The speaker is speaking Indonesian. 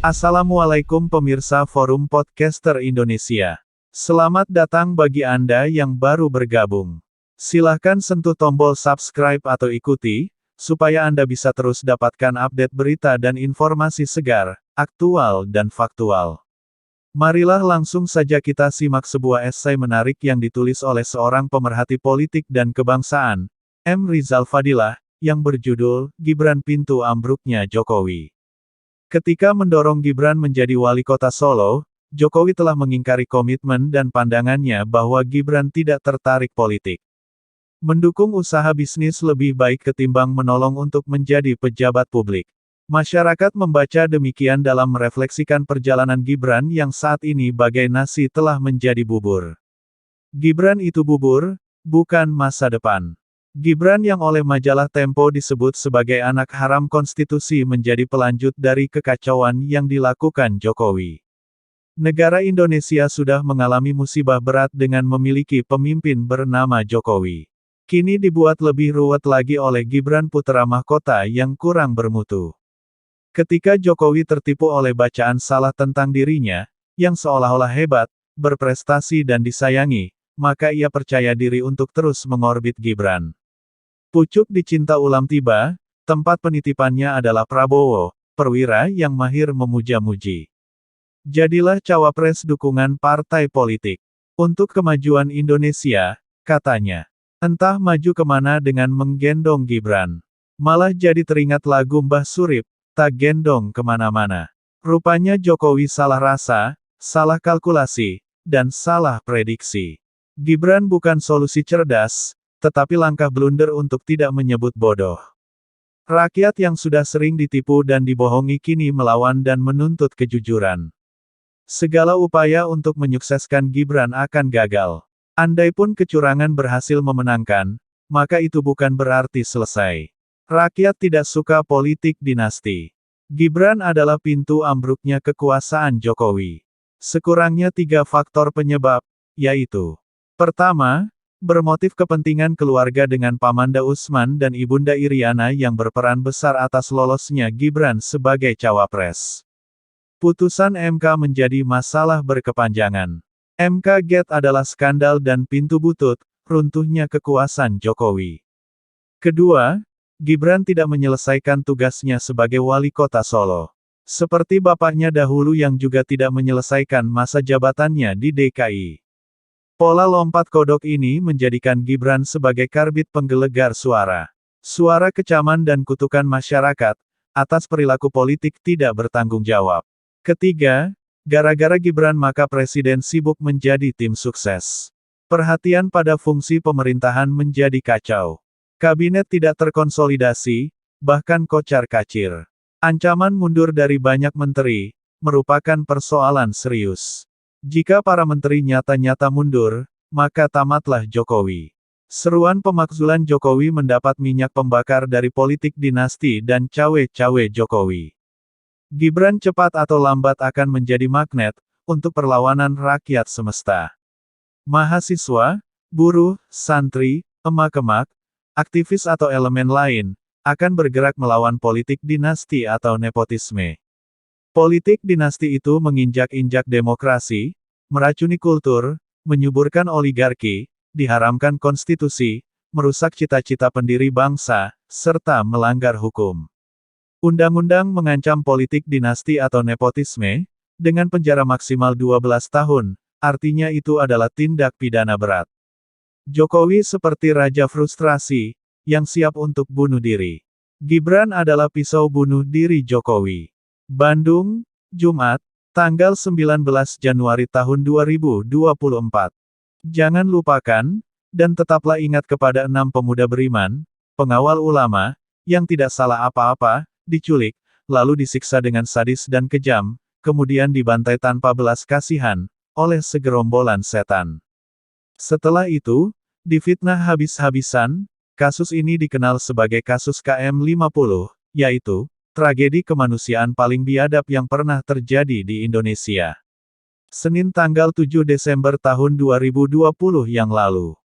Assalamualaikum pemirsa Forum Podcaster Indonesia. Selamat datang bagi Anda yang baru bergabung. Silahkan sentuh tombol subscribe atau ikuti, supaya Anda bisa terus dapatkan update berita dan informasi segar, aktual dan faktual. Marilah langsung saja kita simak sebuah esai menarik yang ditulis oleh seorang pemerhati politik dan kebangsaan, M. Rizal Fadilah, yang berjudul, Gibran Pintu Ambruknya Jokowi. Ketika mendorong Gibran menjadi wali kota Solo, Jokowi telah mengingkari komitmen dan pandangannya bahwa Gibran tidak tertarik politik. Mendukung usaha bisnis lebih baik ketimbang menolong untuk menjadi pejabat publik. Masyarakat membaca demikian dalam merefleksikan perjalanan Gibran yang saat ini bagai nasi telah menjadi bubur. Gibran itu bubur, bukan masa depan. Gibran yang oleh majalah Tempo disebut sebagai anak haram konstitusi menjadi pelanjut dari kekacauan yang dilakukan Jokowi. Negara Indonesia sudah mengalami musibah berat dengan memiliki pemimpin bernama Jokowi. Kini dibuat lebih ruwet lagi oleh Gibran putra mahkota yang kurang bermutu. Ketika Jokowi tertipu oleh bacaan salah tentang dirinya, yang seolah-olah hebat, berprestasi dan disayangi, maka ia percaya diri untuk terus mengorbit Gibran. Pucuk dicinta ulam tiba, tempat penitipannya adalah Prabowo, perwira yang mahir memuja-muji. Jadilah cawapres dukungan partai politik. Untuk kemajuan Indonesia, katanya. Entah maju kemana dengan menggendong Gibran. Malah jadi teringat lagu Mbah Surip, tak gendong kemana-mana. Rupanya Jokowi salah rasa, salah kalkulasi, dan salah prediksi. Gibran bukan solusi cerdas, tetapi langkah blunder untuk tidak menyebut bodoh. Rakyat yang sudah sering ditipu dan dibohongi kini melawan dan menuntut kejujuran. Segala upaya untuk menyukseskan Gibran akan gagal. Andaipun kecurangan berhasil memenangkan, maka itu bukan berarti selesai. Rakyat tidak suka politik dinasti. Gibran adalah pintu ambruknya kekuasaan Jokowi. Sekurangnya 3 faktor penyebab, yaitu: pertama, bermotif kepentingan keluarga dengan Pamanda Usman dan Ibunda Iriana yang berperan besar atas lolosnya Gibran sebagai cawapres. Putusan MK menjadi masalah berkepanjangan. MK Gate adalah skandal dan pintu butut, runtuhnya kekuasaan Jokowi. Kedua, Gibran tidak menyelesaikan tugasnya sebagai wali kota Solo. Seperti bapaknya dahulu yang juga tidak menyelesaikan masa jabatannya di DKI. Pola lompat kodok ini menjadikan Gibran sebagai karbit penggelegar suara. Suara kecaman dan kutukan masyarakat, atas perilaku politik tidak bertanggung jawab. Ketiga, gara-gara Gibran maka Presiden sibuk menjadi tim sukses. Perhatian pada fungsi pemerintahan menjadi kacau. Kabinet tidak terkonsolidasi, bahkan kocar-kacir. Ancaman mundur dari banyak menteri, merupakan persoalan serius. Jika para menteri nyata-nyata mundur, maka tamatlah Jokowi. Seruan pemakzulan Jokowi mendapat minyak pembakar dari politik dinasti dan cawe-cawe Jokowi. Gibran cepat atau lambat akan menjadi magnet, untuk perlawanan rakyat semesta. Mahasiswa, buruh, santri, emak-emak, aktivis atau elemen lain, akan bergerak melawan politik dinasti atau nepotisme. Politik dinasti itu menginjak-injak demokrasi, meracuni kultur, menyuburkan oligarki, diharamkan konstitusi, merusak cita-cita pendiri bangsa, serta melanggar hukum. Undang-undang mengancam politik dinasti atau nepotisme, dengan penjara maksimal 12 tahun, artinya itu adalah tindak pidana berat. Jokowi seperti raja frustrasi, yang siap untuk bunuh diri. Gibran adalah pisau bunuh diri Jokowi. Bandung, Jumat, tanggal 19 Januari tahun 2024. Jangan lupakan, dan tetaplah ingat kepada 6 pemuda beriman, pengawal ulama, yang tidak salah apa-apa, diculik, lalu disiksa dengan sadis dan kejam, kemudian dibantai tanpa belas kasihan, oleh segerombolan setan. Setelah itu, difitnah habis-habisan, kasus ini dikenal sebagai kasus KM50, yaitu tragedi kemanusiaan paling biadab yang pernah terjadi di Indonesia. Senin tanggal 7 Desember tahun 2020 yang lalu.